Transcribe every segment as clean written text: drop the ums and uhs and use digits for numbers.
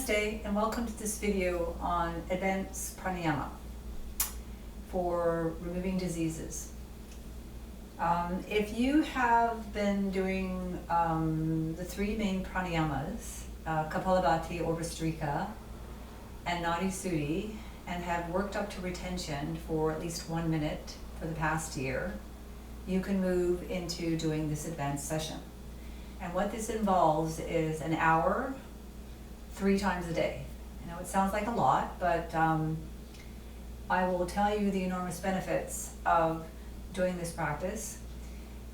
Namaste and welcome to this video on advanced pranayama for removing diseases. If you have been doing the three main pranayamas, Kapalabhati or Vastrika and Nadi Shuddhi, and have worked up to retention for at least 1 minute for the past year, you can move into doing this advanced session. And what this involves is an hour, 3 times a day. I know it sounds like a lot, but I will tell you the enormous benefits of doing this practice.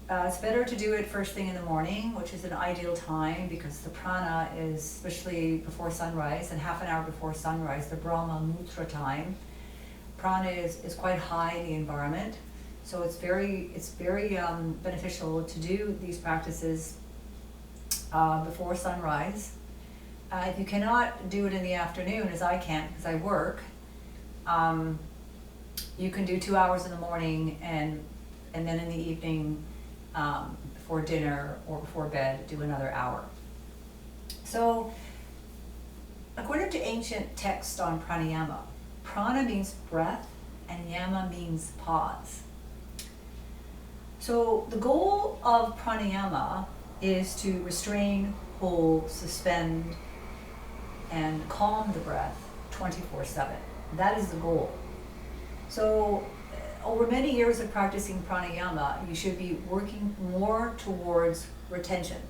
It's better to do it first thing in the morning, which is an ideal time because the prana is, especially before sunrise and half an hour before sunrise, the Brahma Mutra time. Prana is quite high in the environment, so it's very beneficial to do these practices before sunrise. If you cannot do it in the afternoon, as I can't because I work, you can do 2 hours in the morning and then in the evening before dinner or before bed, do another hour. So, according to ancient text on pranayama, prana means breath and yama means pause. So the goal of pranayama is to restrain, hold, suspend, and calm the breath 24/7. That is the goal. So over many years of practicing pranayama, you should be working more towards retention.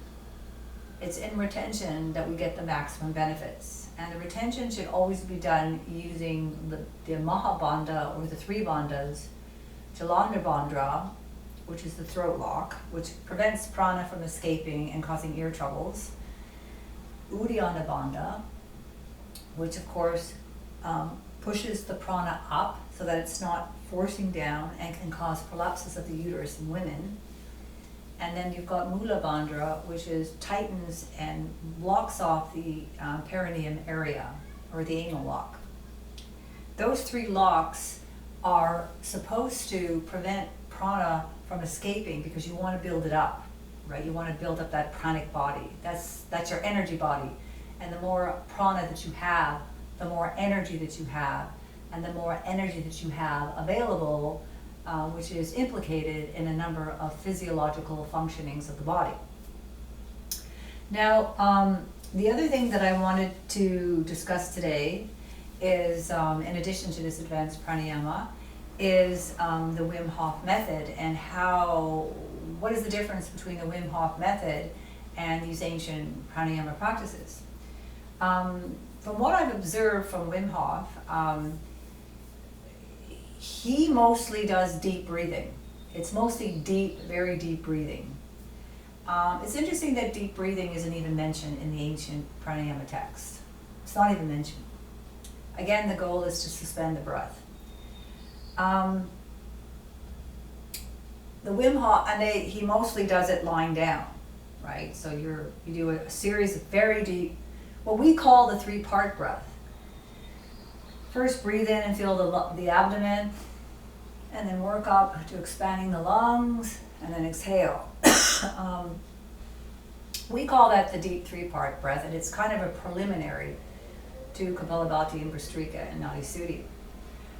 It's in retention that we get the maximum benefits. And the retention should always be done using the Mahabandha or the 3 bandhas, Jalandhar Bandha, which is the throat lock, which prevents prana from escaping and causing ear troubles, Uddiyana Bandha, which of course pushes the prana up so that it's not forcing down and can cause prolapses of the uterus in women. And then you've got Mula Bandha, which tightens and blocks off the perineum area, or the anal lock. Those 3 locks are supposed to prevent prana from escaping because you want to build it up, right? You want to build up that pranic body. That's your energy body. And the more prana that you have, the more energy that you have, and the more energy that you have available, which is implicated in a number of physiological functionings of the body. Now, the other thing that I wanted to discuss today is, in addition to this advanced pranayama, is the Wim Hof Method and what is the difference between the Wim Hof Method and these ancient pranayama practices. From what I've observed from Wim Hof, he mostly does deep breathing. It's mostly deep, very deep breathing. It's interesting that deep breathing isn't even mentioned in the ancient pranayama text. It's not even mentioned. Again, the goal is to suspend the breath. The Wim Hof, and he mostly does it lying down, right? So you do a series of very deep, what we call the 3-part breath. First, breathe in and feel the abdomen, and then work up to expanding the lungs, and then exhale. We call that the deep 3-part breath, and it's kind of a preliminary to Kapalabhati and Vastrika and Nadi Shuddhi.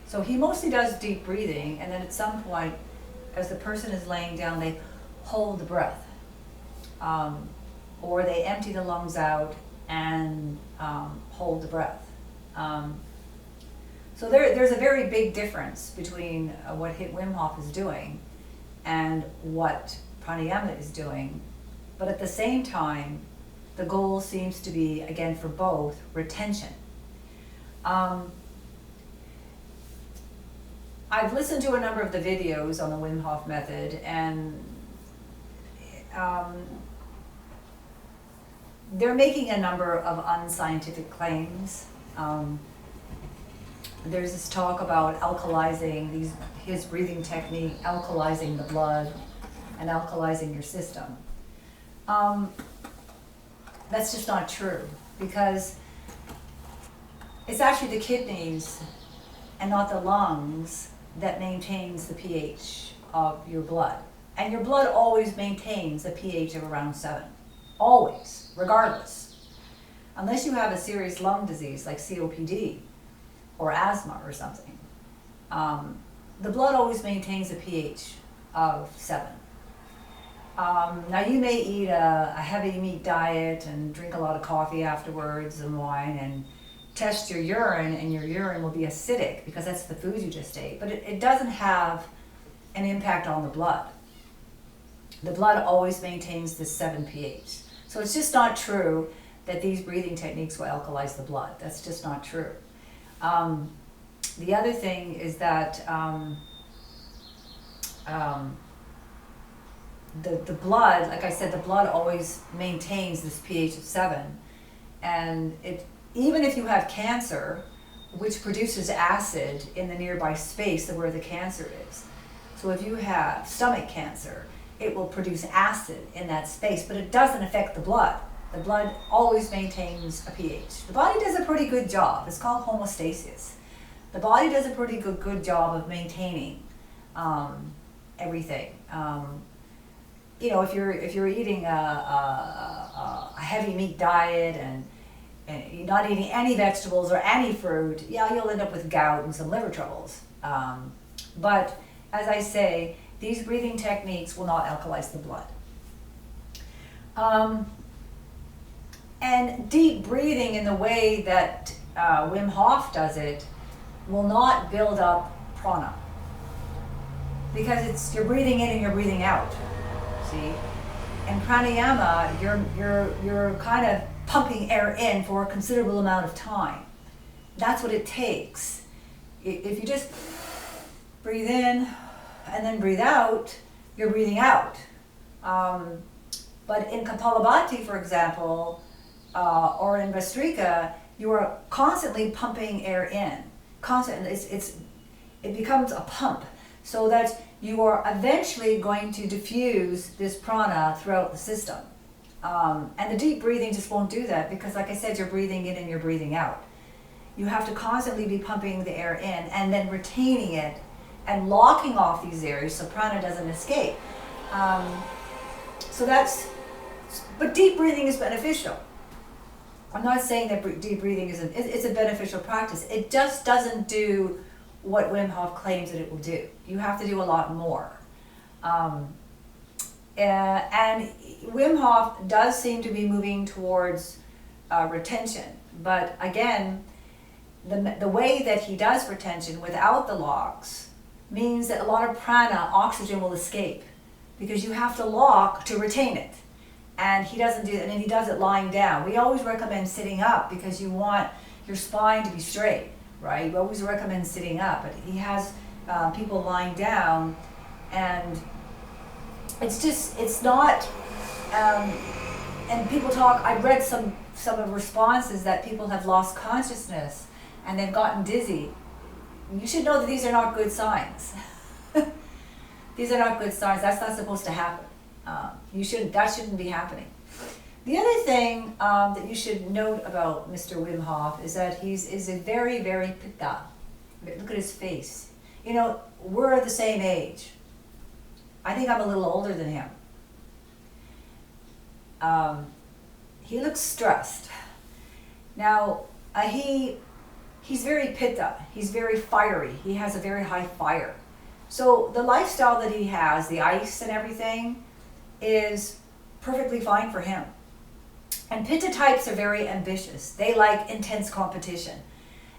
So he mostly does deep breathing, and then at some point, as the person is laying down, they hold the breath, or they empty the lungs out and hold the breath. So there's a very big difference between what Wim Hof is doing and what pranayama is doing. But at the same time, the goal seems to be, again for both, retention. I've listened to a number of the videos on the Wim Hof Method, and they're making a number of unscientific claims. There's this talk about alkalizing, his breathing technique, alkalizing the blood and alkalizing your system. That's just not true, because it's actually the kidneys and not the lungs that maintains the pH of your blood. And your blood always maintains a pH of around 7. Always, regardless. unless you have a serious lung disease like COPD or asthma or something, the blood always maintains a pH of 7. Now you may eat a heavy meat diet and drink a lot of coffee afterwards and wine and test your urine, and your urine will be acidic because that's the food you just ate, but it doesn't have an impact on the blood. The blood always maintains this 7 pH. So it's just not true that these breathing techniques will alkalize the blood. That's just not true. The other thing is that the blood, like I said, the blood always maintains this pH of 7, and even if you have cancer, which produces acid in the nearby space of where the cancer is. So if you have stomach cancer, it will produce acid in that space, but it doesn't affect the blood. The blood always maintains a pH. The body does a pretty good job. It's called homeostasis. The body does a pretty good job of maintaining everything. You know, if you're eating a heavy meat diet and you're not eating any vegetables or any fruit, yeah, you'll end up with gout and some liver troubles. But as I say, these breathing techniques will not alkalize the blood. And deep breathing in the way that Wim Hof does it will not build up prana, because you're breathing in and you're breathing out. See, in pranayama, you're kind of pumping air in for a considerable amount of time. That's what it takes. If you just breathe in and then breathe out, you're breathing out. But in Kapalabhati, for example, or in Vastrika, you are constantly pumping air in. Constantly, it becomes a pump, so that you are eventually going to diffuse this prana throughout the system. And the deep breathing just won't do that, because like I said, you're breathing in and you're breathing out. You have to constantly be pumping the air in and then retaining it and locking off these areas so prana doesn't escape. But deep breathing is beneficial. I'm not saying that deep breathing isn't, it's a beneficial practice. It just doesn't do what Wim Hof claims that it will do. You have to do a lot more. And Wim Hof does seem to be moving towards retention. But again, the way that he does retention without the locks means that a lot of prana, oxygen, will escape, because you have to lock to retain it. And he doesn't do that, and he does it lying down. We always recommend sitting up because you want your spine to be straight, right? We always recommend sitting up, but he has people lying down, and it's not, and people talk, I've read some of the responses that people have lost consciousness and they've gotten dizzy. You should know that these are not good signs. These are not good signs. That's not supposed to happen. That shouldn't be happening. The other thing that you should note about Mr. Wim Hof is that is a very, very pitta. Look at his face. You know, we're the same age. I think I'm a little older than him. He looks stressed. Now, he's very pitta. He's very fiery. He has a very high fire. So the lifestyle that he has, the ice and everything, is perfectly fine for him. And pitta types are very ambitious. They like intense competition.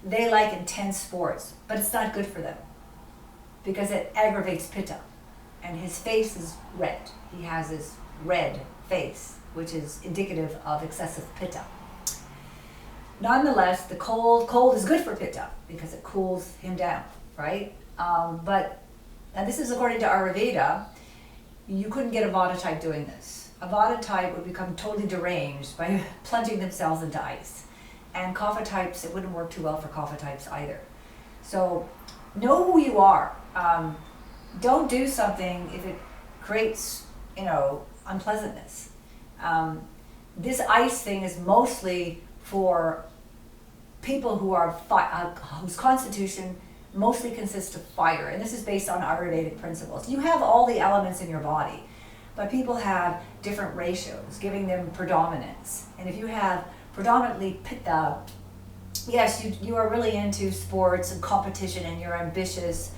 They like intense sports, but it's not good for them because it aggravates pitta. And his face is red. He has this red face, which is indicative of excessive pitta. Nonetheless, the cold is good for pitta because it cools him down, right? And this is according to Ayurveda. You couldn't get a Vata type doing this. A Vata type would become totally deranged by plunging themselves into ice. And Kapha types, it wouldn't work too well for Kapha types either. So know who you are. Don't do something if it creates, unpleasantness. This ice thing is mostly for people who are whose constitution mostly consists of fire, and this is based on Ayurvedic principles. You have all the elements in your body, but people have different ratios, giving them predominance. And if you have predominantly pitta, yes, you are really into sports and competition and you're ambitious,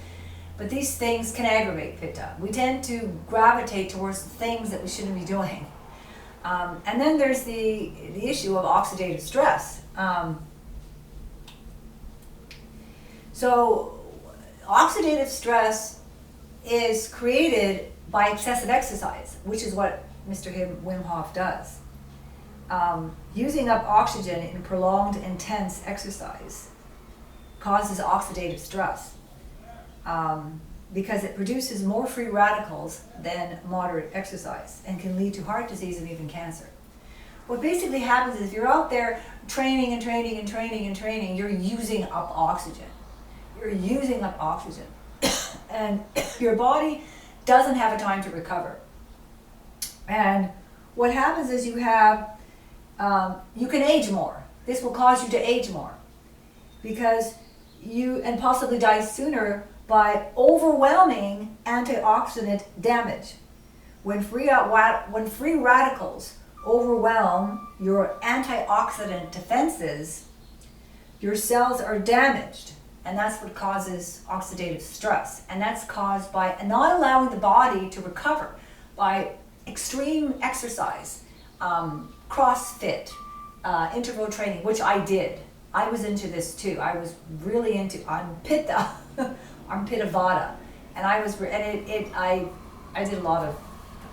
but these things can aggravate pitta. We tend to gravitate towards the things that we shouldn't be doing. And then there's the issue of oxidative stress. So oxidative stress is created by excessive exercise, which is what Mr. Wim Hof does. Using up oxygen in prolonged, intense exercise causes oxidative stress because it produces more free radicals than moderate exercise and can lead to heart disease and even cancer. What basically happens is if you're out there training and training and training and training, you're using up oxygen. You're using up oxygen. And your body doesn't have a time to recover. And what happens is you can age more. This will cause you to age more because and possibly die sooner by overwhelming antioxidant damage. When free radicals overwhelm your antioxidant defenses, your cells are damaged. And that's what causes oxidative stress. And that's caused by not allowing the body to recover by extreme exercise, CrossFit, interval training, which I did. I was into this too. I was really into pitta, pitta vada, and I did a lot of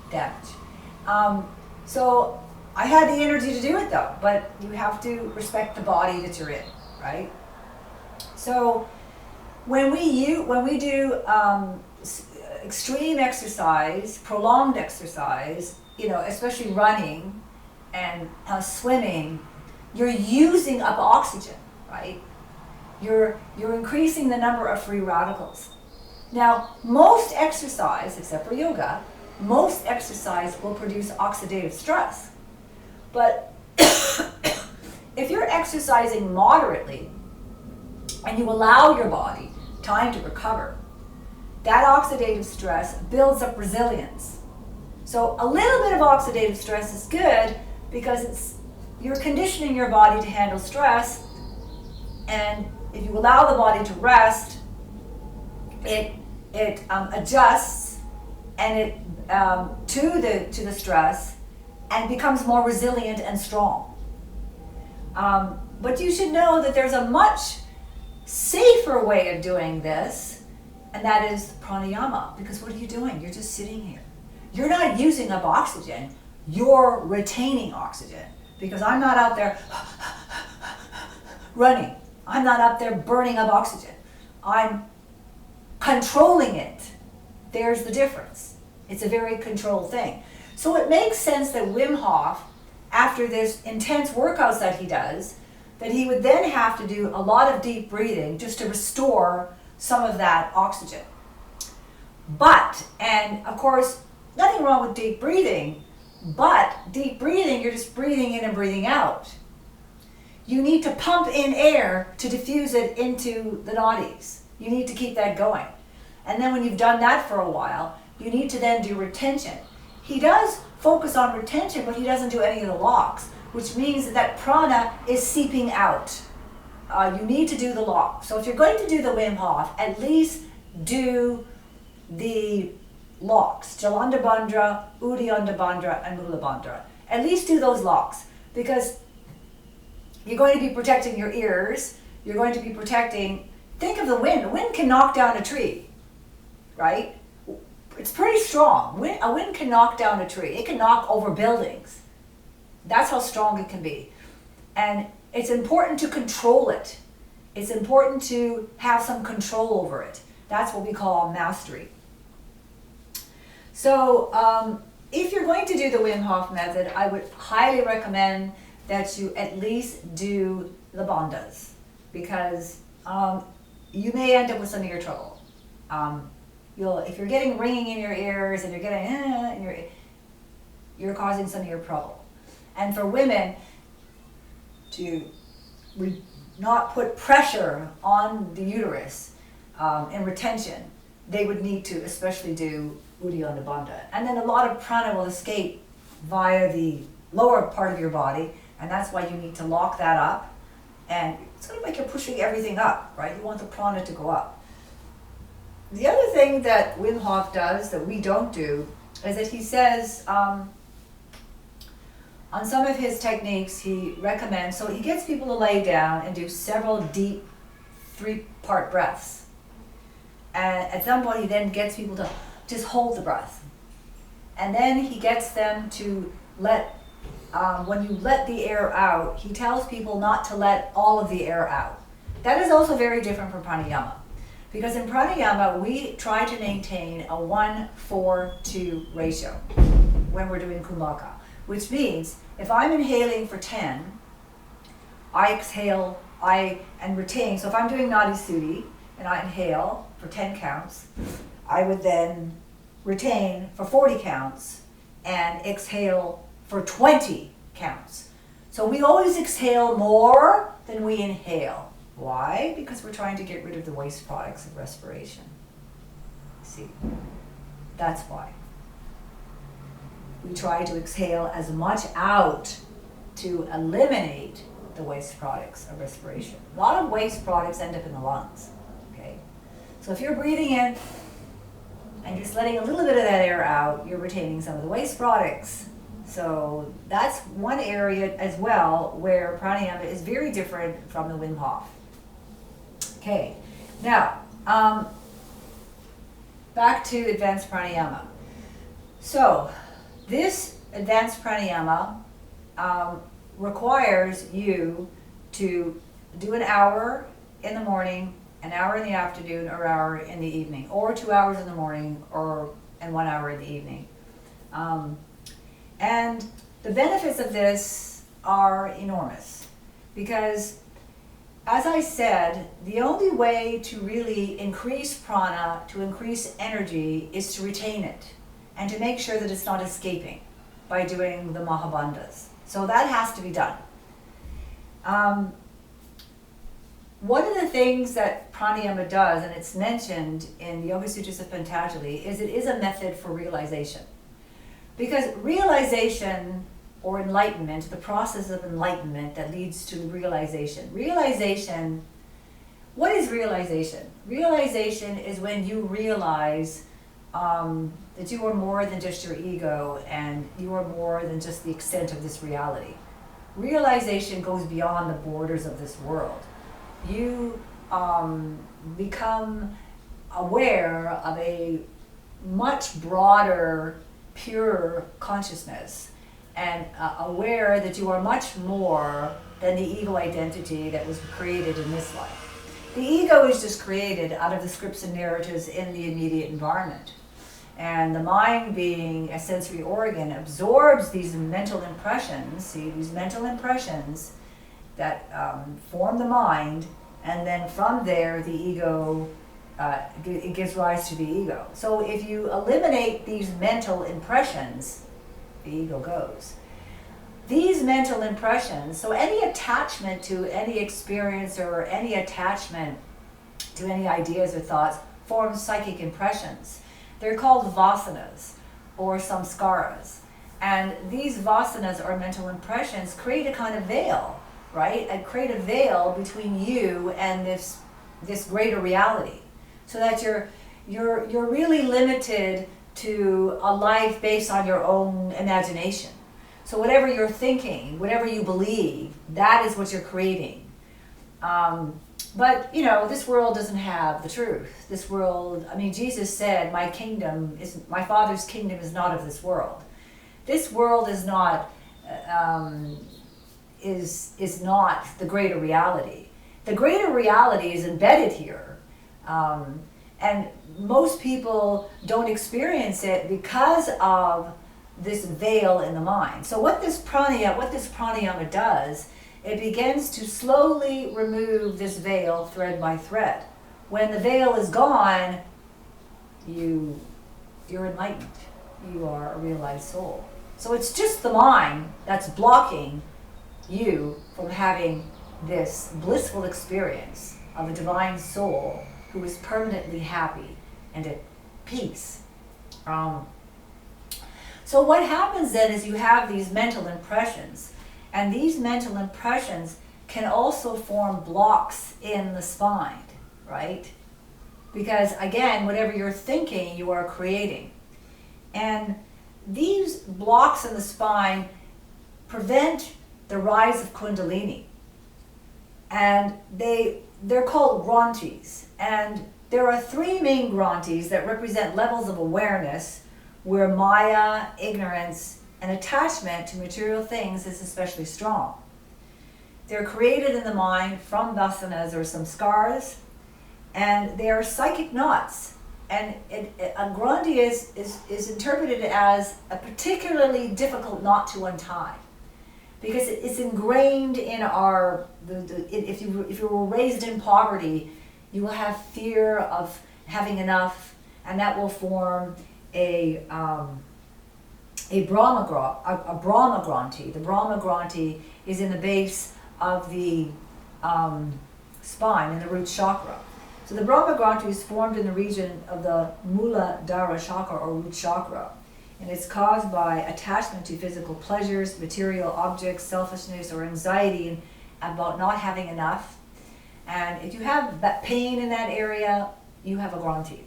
damage. So I had the energy to do it though, but you have to respect the body that you're in, right? So when we do extreme exercise, prolonged exercise, especially running and swimming, you're using up oxygen, right? You're increasing the number of free radicals. Now, most exercise, except for yoga, most exercise will produce oxidative stress. But if you're exercising moderately and you allow your body time to recover, that oxidative stress builds up resilience. So a little bit of oxidative stress is good because you're conditioning your body to handle stress, and if you allow the body to rest, it adjusts and it to the stress and becomes more resilient and strong. But you should know that there's a much safer way of doing this, and that is pranayama. Because what are you doing? You're just sitting here. You're not using up oxygen. You're retaining oxygen. Because I'm not out there running. I'm not up there burning up oxygen. I'm controlling it. There's the difference. It's a very controlled thing. So it makes sense that Wim Hof, after this intense workouts that he does, that he would then have to do a lot of deep breathing just to restore some of that oxygen. And of course, nothing wrong with deep breathing, but deep breathing, you're just breathing in and breathing out. You need to pump in air to diffuse it into the nadis. You need to keep that going. And then when you've done that for a while, you need to then do retention. He does focus on retention, but he doesn't do any of the locks, which means that prana is seeping out. You need to do the lock. So if you're going to do the Wim Hof, at least do the locks, Jalanda Bandha, Uddiyana Bandha, and Mula Bandha. At least do those locks, because you're going to be protecting your ears, you're going to be protecting, think of the wind. The wind can knock down a tree, right? It's pretty strong. A wind can knock down a tree. It can knock over buildings. That's how strong it can be. And it's important to control it. It's important to have some control over it. That's what we call mastery. So if you're going to do the Wim Hof method, I would highly recommend that you at least do the bandhas, because you may end up with some ear trouble. If you're getting ringing in your ears and you're getting you're causing some ear trouble. And for women, to not put pressure on the uterus in retention, they would need to especially do Uddiyana Bandha. And then a lot of prana will escape via the lower part of your body And that's why you need to lock that up. And it's kind of like you're pushing everything up, right? You want the prana to go up. The other thing that Wim Hof does that we don't do is that he says, on some of his techniques, he recommends, so he gets people to lay down and do several deep 3-part breaths. And at some point, he then gets people to just hold the breath. And then he gets them to when you let the air out, he tells people not to let all of the air out. That is also very different from pranayama. Because in pranayama, we try to maintain a 1-4-2 ratio when we're doing kumbhaka. Which means, if I'm inhaling for 10, I exhale, and retain. So if I'm doing Nadi Sudhi, and I inhale for 10 counts, I would then retain for 40 counts, and exhale for 20 counts. So we always exhale more than we inhale. Why? Because we're trying to get rid of the waste products of respiration. See, that's why. We try to exhale as much out to eliminate the waste products of respiration. A lot of waste products end up in the lungs, okay? So if you're breathing in and just letting a little bit of that air out, you're retaining some of the waste products. So that's one area as well where pranayama is very different from the Wim Hof. Okay, now back to advanced pranayama. So this advanced pranayama requires you to do an hour in the morning, an hour in the afternoon, or an hour in the evening, or 2 hours in the morning, and 1 hour in the evening. And the benefits of this are enormous because, as I said, the only way to really increase prana, to increase energy, is to retain it and to make sure that it's not escaping by doing the mahabandhas. So that has to be done. One of the things that pranayama does, and it's mentioned in the Yoga Sutras of Patanjali, is it is a method for realization. Because realization, or enlightenment, the process of enlightenment that leads to realization. Realization, what is realization? Realization is when you realize that you are more than just your ego and you are more than just the extent of this reality. Realization goes beyond the borders of this world. You become aware of a much broader, pure consciousness, and aware that you are much more than the ego identity that was created in this life. The ego is just created out of the scripts and narratives in the immediate environment. And the mind, being a sensory organ, absorbs these mental impressions, these mental impressions that form the mind, and then from there the ego, it gives rise to the ego. So if you eliminate these mental impressions, the ego goes. These mental impressions, so any attachment to any experience or any attachment to any ideas or thoughts forms psychic impressions. They're called vasanas or samskaras. And these vasanas or mental impressions create a kind of veil, right? And create a veil between you and this greater reality. So that you're really limited to a life based on your own imagination. So whatever you're thinking, whatever you believe, that is what you're creating. But this world doesn't have the truth. This world, Jesus said, my Father's kingdom is not of this world. This world is not is not the greater reality. The greater reality is embedded here. And most people don't experience it because of this veil in the mind. So what this pranayama does, it begins to slowly remove this veil thread by thread. When the veil is gone, you're enlightened. You are a realized soul. So it's just the mind that's blocking you from having this blissful experience of a divine soul who is permanently happy and at peace. So what happens then is you have these mental impressions, And these mental impressions can also form blocks in the spine, right? Because again, whatever you're thinking, you are creating. And these blocks in the spine prevent the rise of Kundalini. And they're called granthis. And there are three main granthis that represent levels of awareness where Maya, ignorance, and attachment to material things is especially strong. They're created in the mind from vasanas or samskaras, and they are psychic knots. And a granthi is interpreted as a particularly difficult knot to untie, because it's ingrained in our, if you were raised in poverty, you will have fear of having enough, and that will form a Brahma granthi. The Brahma granthi is in the base of the spine, in the root chakra. So the Brahma granthi is formed in the region of the Muladhara chakra or root chakra, and it's caused by attachment to physical pleasures, material objects, selfishness, or anxiety about not having enough. And if you have that pain in that area, you have a granthi.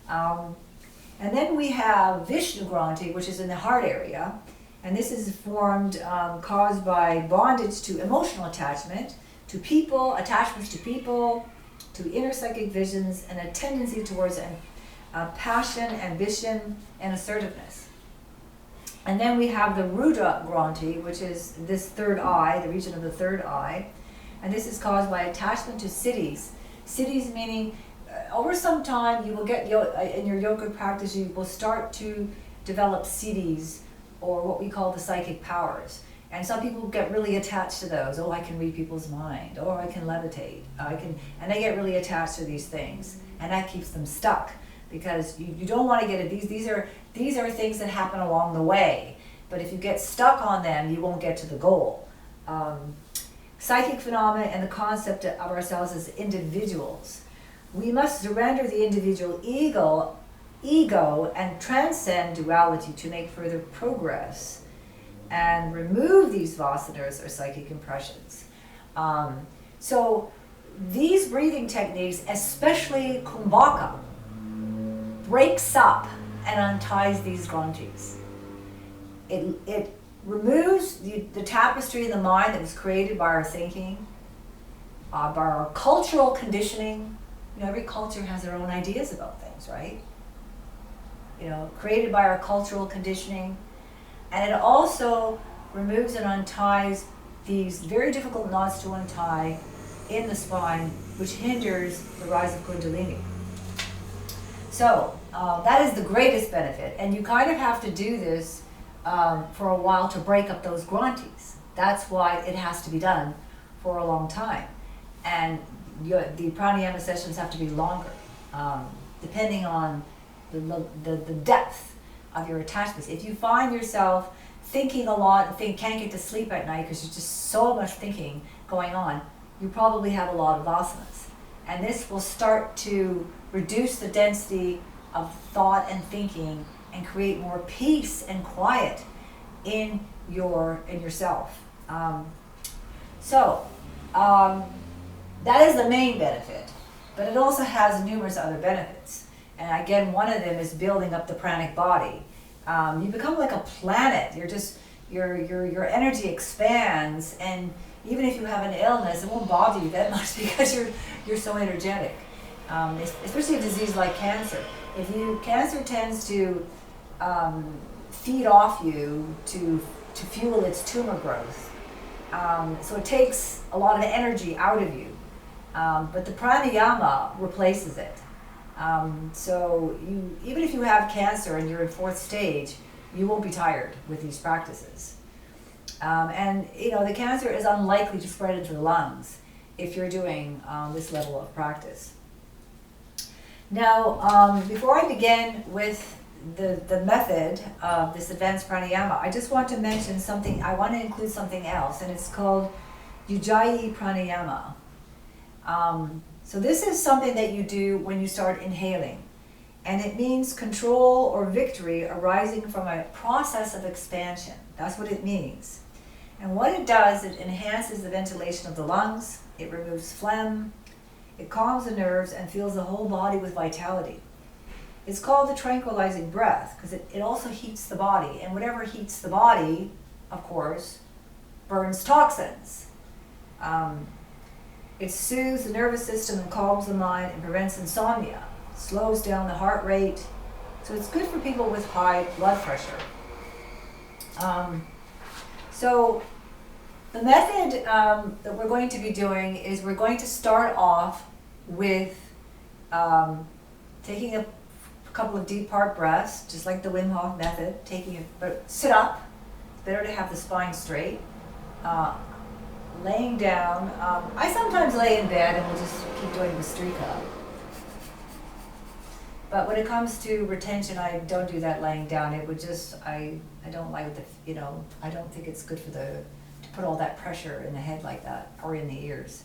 And then we have Vishnu granthi, which is in the heart area, and this is formed, caused by bondage to emotional attachment, to people, attachments to people, to inner psychic visions, and a tendency towards passion, ambition, and assertiveness. And then we have the Rudra granthi, which is this third eye, the region of the third eye, and this is caused by attachment to cities. Cities meaning, over some time you will get, in your yoga practice, you will start to develop siddhis, or what we call the psychic powers. And some people get really attached to those. Oh, I can read people's mind, or I can levitate, and they get really attached to these things, and that keeps them stuck, because you don't want to get it. These are things that happen along the way, but if you get stuck on them, you won't get to the goal. Psychic phenomena and the concept of ourselves as individuals. We must surrender the individual ego and transcend duality to make further progress and remove these vasanas or psychic impressions. So these breathing techniques, especially Kumbhaka, breaks up and unties these granthis. It removes the tapestry in the mind that was created by our thinking, by our cultural conditioning. You know, every culture has their own ideas about things, right? You know, created by our cultural conditioning. And it also removes and unties these very difficult knots to untie in the spine, which hinders the rise of Kundalini. So that is the greatest benefit, and you kind of have to do this for a while to break up those granthis. That's why it has to be done for a long time, and the pranayama sessions have to be longer, depending on the depth of your attachments. If you find yourself thinking a lot and can't get to sleep at night because there's just so much thinking going on, you probably have a lot of vasanas, and this will start to reduce the density of thought and thinking and create more peace and quiet in yourself. That is the main benefit, but it also has numerous other benefits. And again, one of them is building up the pranic body. You become like a planet. Your energy expands, and even if you have an illness, it won't bother you that much because you're so energetic. Especially a disease like cancer. Cancer tends to feed off you to fuel its tumor growth. So it takes a lot of energy out of you. But the pranayama replaces it. So even if you have cancer and you're in 4th stage, you won't be tired with these practices. And the cancer is unlikely to spread into the lungs if you're doing this level of practice. Now, before I begin with the method of this advanced pranayama, I just want to mention something. I want to include something else, and it's called Ujjayi Pranayama. So this is something that you do when you start inhaling, and it means control or victory arising from a process of expansion. That's what it means. And what it does, it enhances the ventilation of the lungs, it removes phlegm, it calms the nerves and fills the whole body with vitality. It's called the tranquilizing breath because it also heats the body, and whatever heats the body, of course, burns toxins. It soothes the nervous system and calms the mind and prevents insomnia, slows down the heart rate, so it's good for people with high blood pressure. So the method that we're going to be doing is we're going to start off with taking a couple of deep part breaths, just like the Wim Hof Method, but sit up. It's better to have the spine straight. Laying down. I sometimes lay in bed and we'll just keep doing Vastrika. But when it comes to retention, I don't do that laying down. It would just, I don't like I don't think it's good to put all that pressure in the head like that, or in the ears.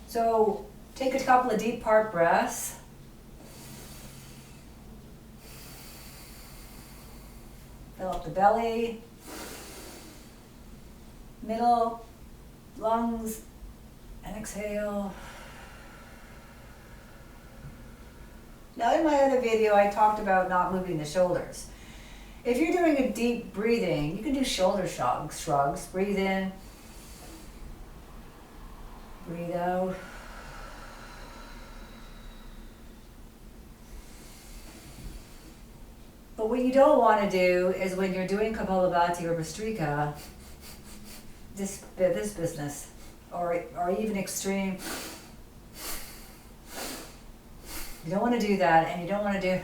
So take a couple of deep part breaths. Fill up the belly, middle, lungs, and exhale. Now in my other video I talked about not moving the shoulders. If you're doing a deep breathing, you can do shoulder shrugs. Breathe in, breathe out. But what you don't want to do is when you're doing Kapalabhati or Vastrika, this business, or even extreme. You don't want to do that, and you don't want to do. You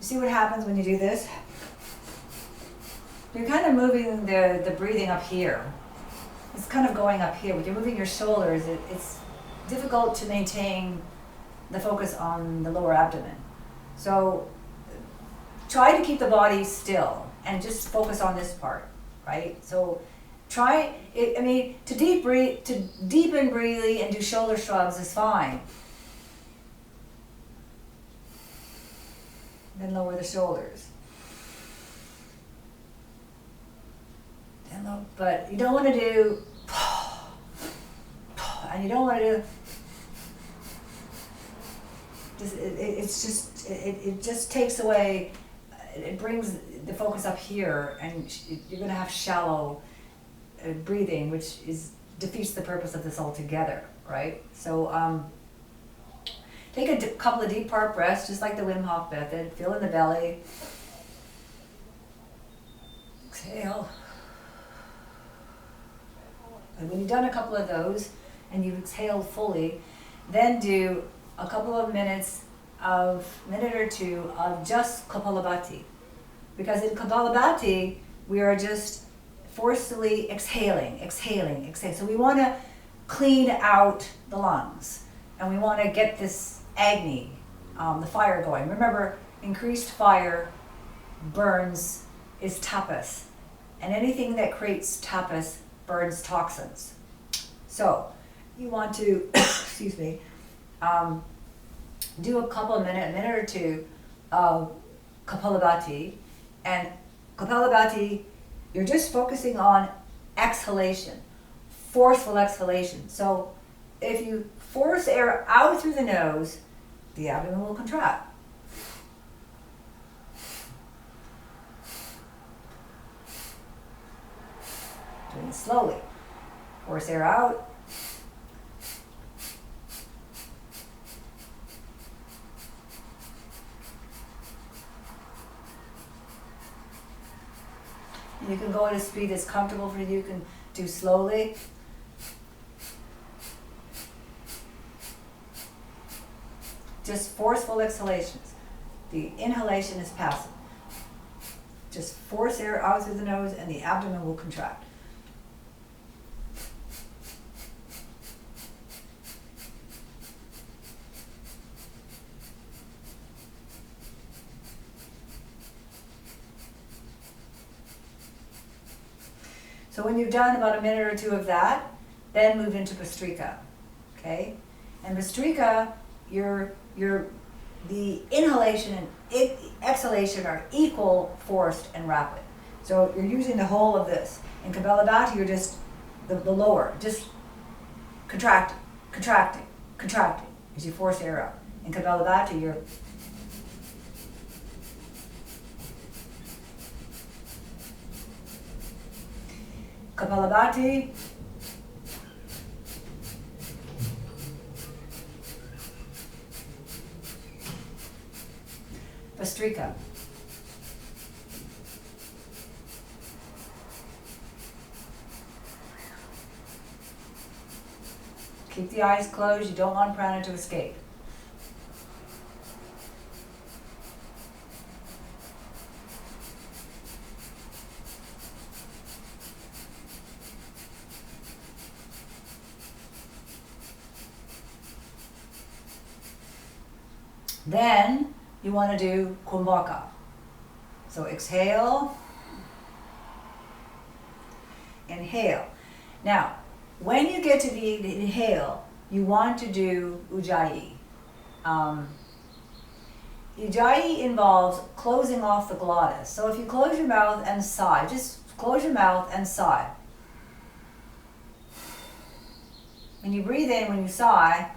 see what happens when you do this? You're kind of moving the breathing up here. It's kind of going up here. When you're moving your shoulders, it's difficult to maintain the focus on the lower abdomen. So try to keep the body still and just focus on this part, right? So try it. I mean, to deepen breathing and do shoulder shrugs is fine. Then lower the shoulders. But you don't want to do, and you don't want to do. It just takes away. It brings the focus up here, and you're going to have shallow breathing, which defeats the purpose of this altogether, right? So take a couple of deep part breaths, just like the Wim Hof Method. Feel in the belly. Exhale. And when you've done a couple of those, and you've exhaled fully, then do a couple of minute or two of just Kapalabhati. Because in Kapalabhati, we are just forcefully exhaling. So we want to clean out the lungs, and we want to get this Agni, the fire going. Remember, increased fire burns is tapas, and anything that creates tapas burns toxins. So you want to, excuse me, do a minute or two of Kapalabhati. And Kapalabhati, you're just focusing on exhalation, forceful exhalation. So if you force air out through the nose, the abdomen will contract. Doing it slowly. Force air out. You can go at a speed that's comfortable for you. You can do slowly. Just forceful exhalations. The inhalation is passive. Just force air out through the nose and the abdomen will contract. So when you've done about a minute or two of that, then move into Vastrika, okay? And Vastrika, the inhalation and exhalation are equal, forced, and rapid. So you're using the whole of this. In Kapalabhati, you're just the lower, just contracting, contracting, contracting as you force air out. In Kapalabhati, you're Kapalabhati, Vastrika. Keep the eyes closed, you don't want prana to escape. Then you want to do kumbhaka. So exhale, inhale. Now, when you get to the inhale, you want to do ujjayi. Ujjayi involves closing off the glottis. So if you close your mouth and sigh, just close your mouth and sigh. When you breathe in, when you sigh,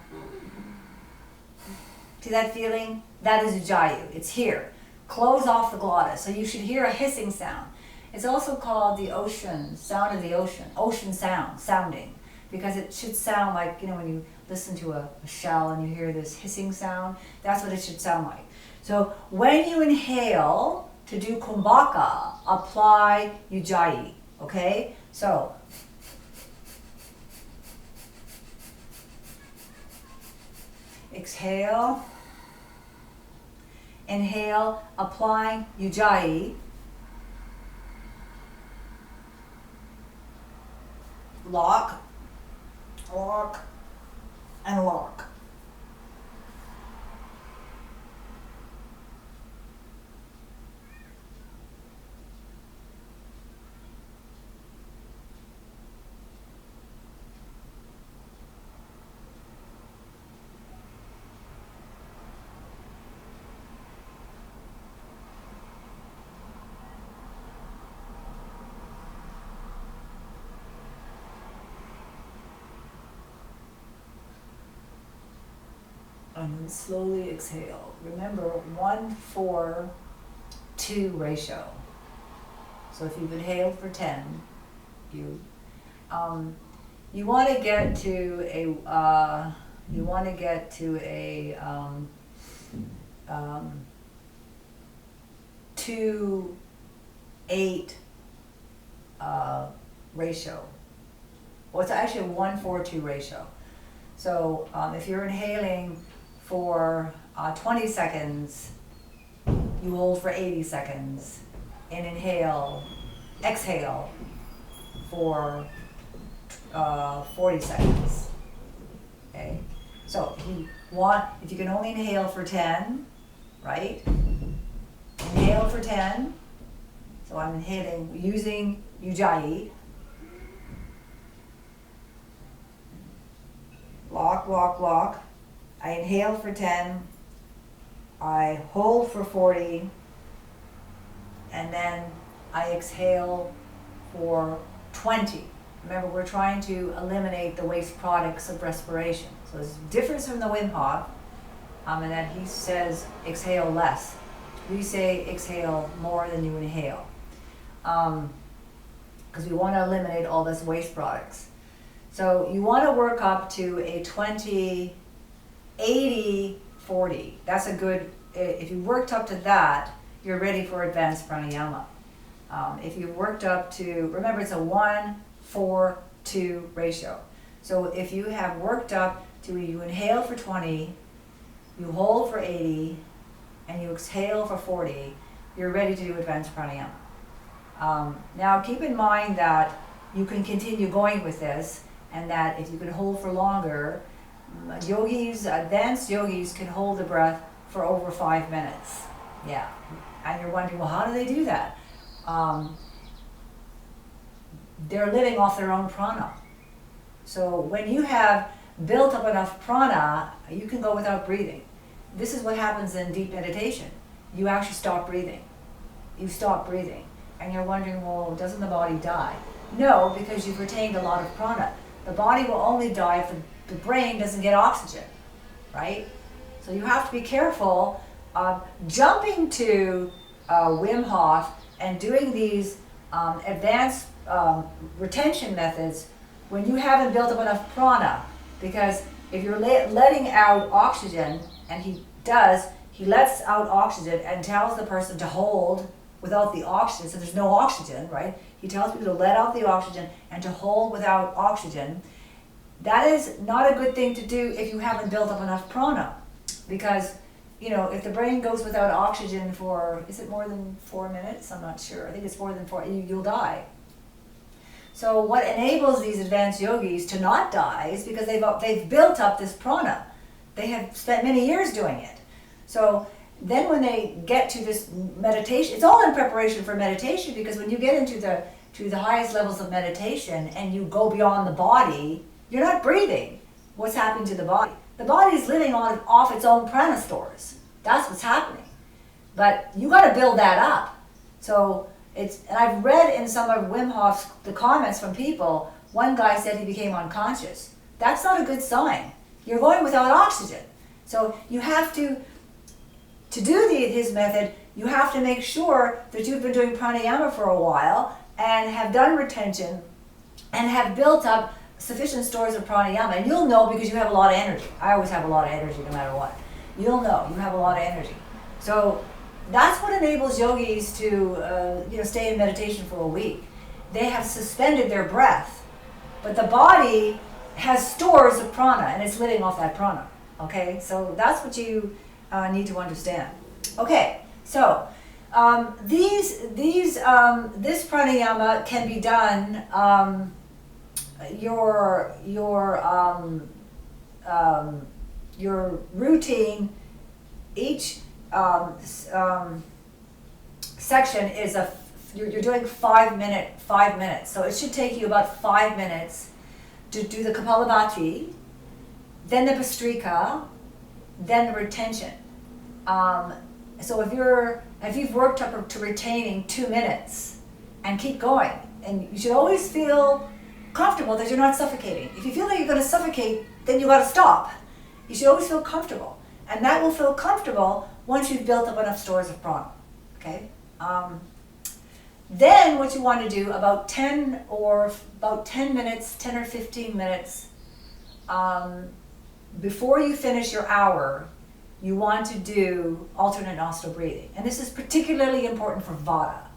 see that feeling? That is ujjayi. It's here. Close off the glottis. So you should hear a hissing sound. It's also called the ocean, sound of the ocean sound, sounding, because it should sound like, when you listen to a shell and you hear this hissing sound, that's what it should sound like. So when you inhale to do kumbhaka, apply ujjayi, okay? So, exhale, inhale, applying ujjayi. Lock, lock, and lock. And then slowly exhale. Remember, 1-4-2 ratio. So if you've inhaled for 10, you want to get to a 2-8 ratio. Well, it's actually a 1-4-2 ratio. So if you're inhaling for 20 seconds, you hold for 80 seconds, and exhale for 40 seconds. Okay, so if you can only inhale for 10, right? Inhale for 10. So I'm inhaling using ujjayi. Lock, lock, lock. I inhale for 10, I hold for 40, and then I exhale for 20. Remember, we're trying to eliminate the waste products of respiration. So there's a difference from the Wim Hof, and that he says exhale less. We say exhale more than you inhale, because we want to eliminate all this waste products. So you want to work up to a 20, 80, 40. That's a good, if you worked up to that, you're ready for advanced pranayama. If you worked up to, remember it's a 1-4-2 ratio. So if you have worked up to, you inhale for 20, you hold for 80, and you exhale for 40, you're ready to do advanced pranayama. Now keep in mind that you can continue going with this, and that if you can hold for longer, advanced yogis can hold the breath for over 5 minutes. Yeah. And you're wondering, well, how do they do that? They're living off their own prana. So when you have built up enough prana, you can go without breathing. This is what happens in deep meditation. You actually stop breathing. You stop breathing. And you're wondering, well, doesn't the body die? No, because you've retained a lot of prana. The body will only die if the brain doesn't get oxygen, right? So you have to be careful of jumping to Wim Hof and doing these advanced retention methods when you haven't built up enough prana. Because if you're letting out oxygen, and he lets out oxygen and tells the person to hold without the oxygen, so there's no oxygen, right? He tells people to let out the oxygen and to hold without oxygen. That is not a good thing to do if you haven't built up enough prana. Because, you know, if the brain goes without oxygen for, is it more than 4 minutes? I'm not sure. I think it's more than 4, you'll die. So what enables these advanced yogis to not die is because they've built up this prana. They have spent many years doing it. So then when they get to this meditation, it's all in preparation for meditation, because when you get into the highest levels of meditation and you go beyond the body, you're not breathing. What's happening to the body? The body is living off its own prana stores. That's what's happening. But you got to build that up. So and I've read in some of Wim Hof's the comments from people. One guy said he became unconscious. That's not a good sign. You're going without oxygen. So you have to do his method, you have to make sure that you've been doing pranayama for a while and have done retention and have built up sufficient stores of pranayama. And you'll know because you have a lot of energy. I always have a lot of energy no matter what. You'll know you have a lot of energy. So that's what enables yogis to stay in meditation for a week. They have suspended their breath, but the body has stores of prana and it's living off that prana. Okay, so that's what you need to understand. Okay, so this pranayama can be done. Your routine. Each section is you're doing 5 minutes. So it should take you about 5 minutes to do the Kapalabhati, then the Bhastrika, then the retention. So if you've worked up to retaining 2 minutes, and keep going, and you should always feel comfortable that you're not suffocating. If you feel like you're going to suffocate, then you got to stop. You should always feel comfortable, and that will feel comfortable once you've built up enough stores of prana. Okay. Then what you want to do about 10 or 15 minutes before you finish your hour, you want to do alternate nostril breathing. And this is particularly important for Vata,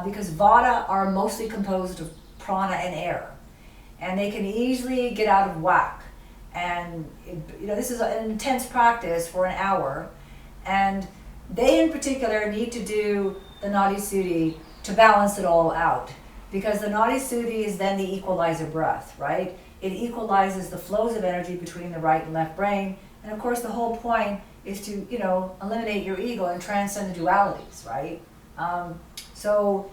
because Vata are mostly composed of prana and air, and they can easily get out of whack. And this is an intense practice for an hour, and they in particular need to do the Nadi Suddhi to balance it all out, because the Nadi Suddhi is then the equalizer breath, right? It equalizes the flows of energy between the right and left brain. And of course, the whole point is to, eliminate your ego and transcend the dualities, right? So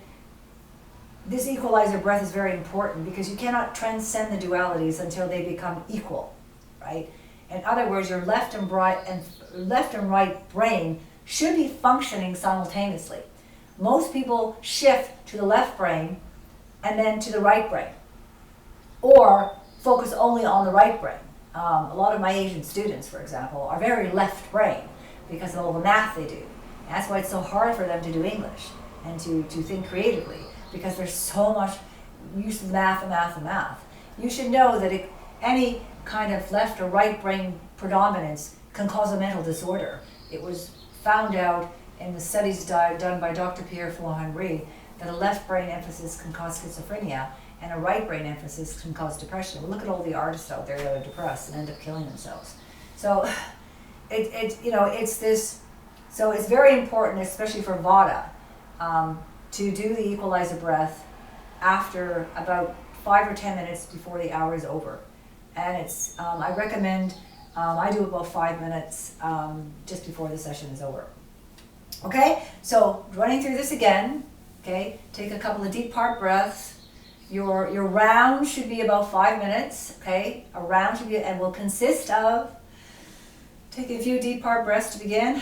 this equalizer breath is very important, because you cannot transcend the dualities until they become equal, right? In other words, your left and right brain should be functioning simultaneously. Most people shift to the left brain and then to the right brain, or focus only on the right brain. A lot of my Asian students, for example, are very left brain because of all the math they do. And that's why it's so hard for them to do English and to think creatively, because there's so much use of math. You should know that any kind of left or right brain predominance can cause a mental disorder. It was found out in the studies done by Dr. Pierre Henry that a left brain emphasis can cause schizophrenia, and a right brain emphasis can cause depression. Well, look at all the artists out there that are depressed and end up killing themselves. So it's this. So it's very important, especially for Vata, to do the equalizer breath after about 5 or 10 minutes before the hour is over. And it's I recommend I do about 5 minutes just before the session is over. Okay, so running through this again. Okay, take a couple of deep part breaths. Your round should be about 5 minutes. Okay, a round should be, and will consist of, take a few deep part breaths to begin.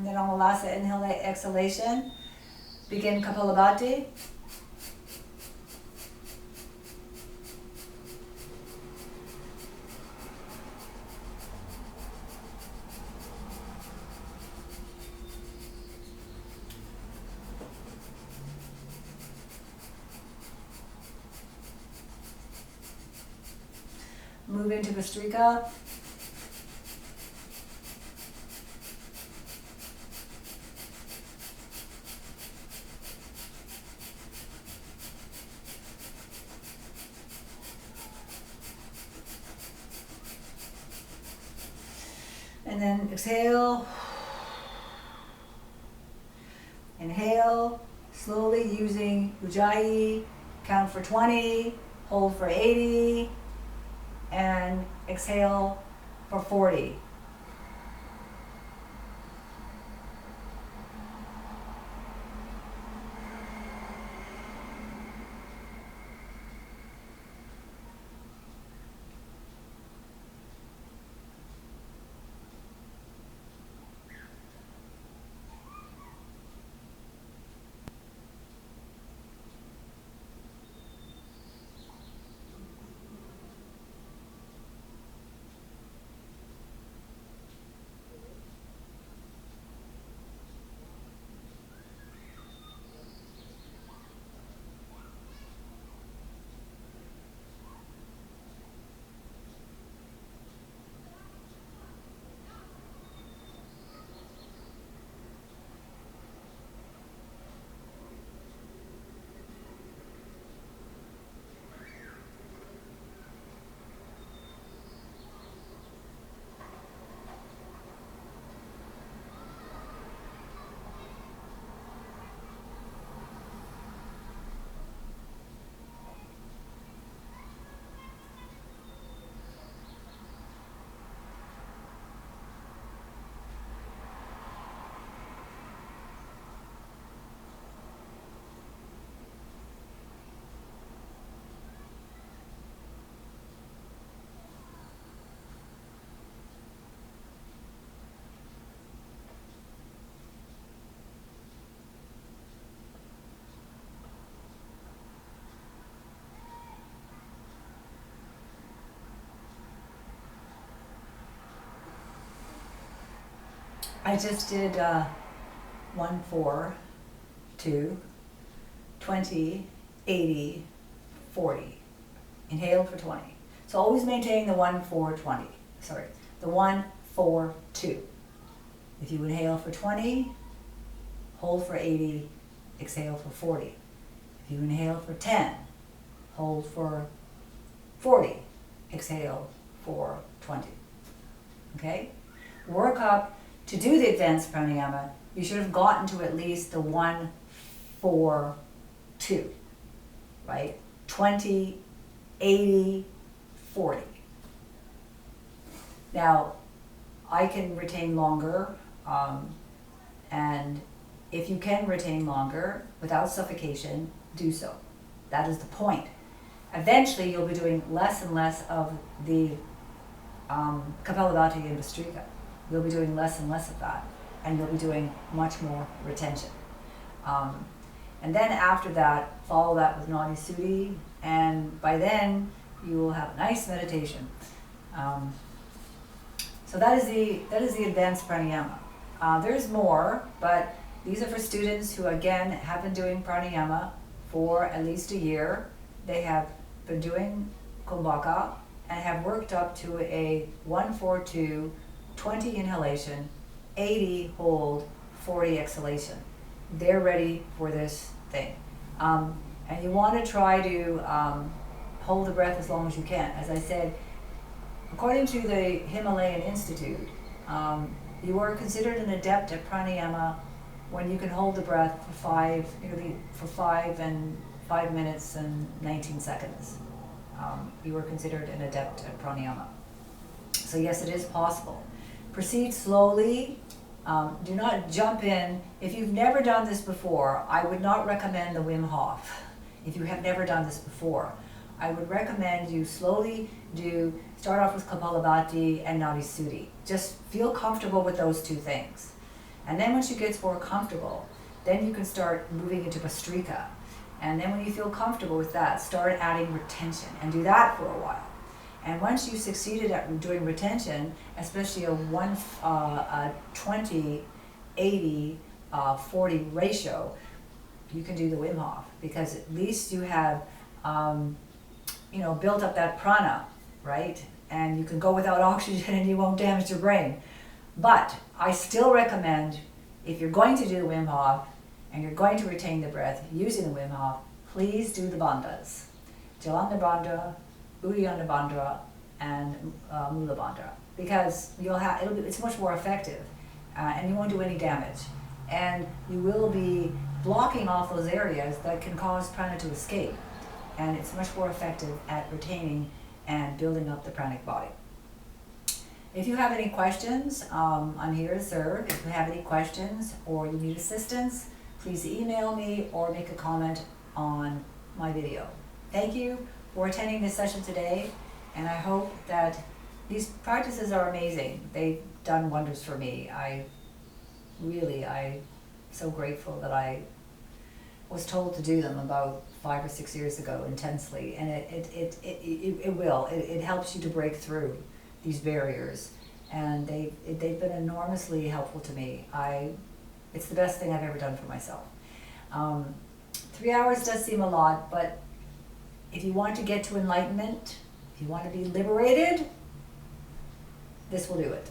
And then on the last inhale, exhalation, begin Kapalabhati. Move into Vastrika. And then exhale. Inhale, slowly using Ujjayi. Count for 20, hold for 80, and exhale for 40. I just did 1, 4, 2, 20, 80, 40. Inhale for 20. So always maintain the 1, 4, 20. Sorry, the 1, 4, 2. If you inhale for 20, hold for 80, exhale for 40. If you inhale for 10, hold for 40, exhale for 20. Okay? Work up. To do the advanced pranayama, you should have gotten to at least the 1, 4, 2, right? 20, 80, 40. Now, I can retain longer, and if you can retain longer without suffocation, do so. That is the point. Eventually, you'll be doing less and less of the Kapalabhati and Vastrika. You'll be doing less and less of that, and you'll be doing much more retention. And then after that, follow that with Nadi Sudhi, and by then you will have a nice meditation. So that is the advanced pranayama. There's more, but these are for students who again have been doing pranayama for at least a year. They have been doing Kumbhaka and have worked up to a 1, 4, 2, 20 inhalation, 80 hold, 40 exhalation. They're ready for this thing. And you want to try to hold the breath as long as you can. As I said, according to the Himalayan Institute, you are considered an adept at pranayama when you can hold the breath for 5 minutes and 19 seconds. You are considered an adept at pranayama. So yes, it is possible. Proceed slowly. Do not jump in. If you've never done this before, I would not recommend the Wim Hof. If you have never done this before, I would recommend you slowly start off with Kapalabhati and Nadi Sudhi. Just feel comfortable with those two things. And then once you get more comfortable, then you can start moving into Bastrika. And then when you feel comfortable with that, start adding retention and do that for a while. And once you've succeeded at doing retention, especially a 20, 80, 40 ratio, you can do the Wim Hof, because at least you have, built up that prana, right? And you can go without oxygen and you won't damage your brain. But I still recommend, if you're going to do the Wim Hof and you're going to retain the breath using the Wim Hof, please do the bandhas. Jalanda bandha, Uddiyana bandha, and Mula bandha, because it's much more effective, and you won't do any damage. And you will be blocking off those areas that can cause prana to escape. And it's much more effective at retaining and building up the pranic body. If you have any questions, I'm here to serve. If you have any questions or you need assistance, please email me or make a comment on my video. Thank you for attending this session today, and I hope that these practices are amazing. They've done wonders for me. I'm so grateful that I was told to do them about 5 or 6 years ago intensely, and it helps you to break through these barriers, and they've been enormously helpful to me. It's the best thing I've ever done for myself. 3 hours does seem a lot, but if you want to get to enlightenment, if you want to be liberated, this will do it.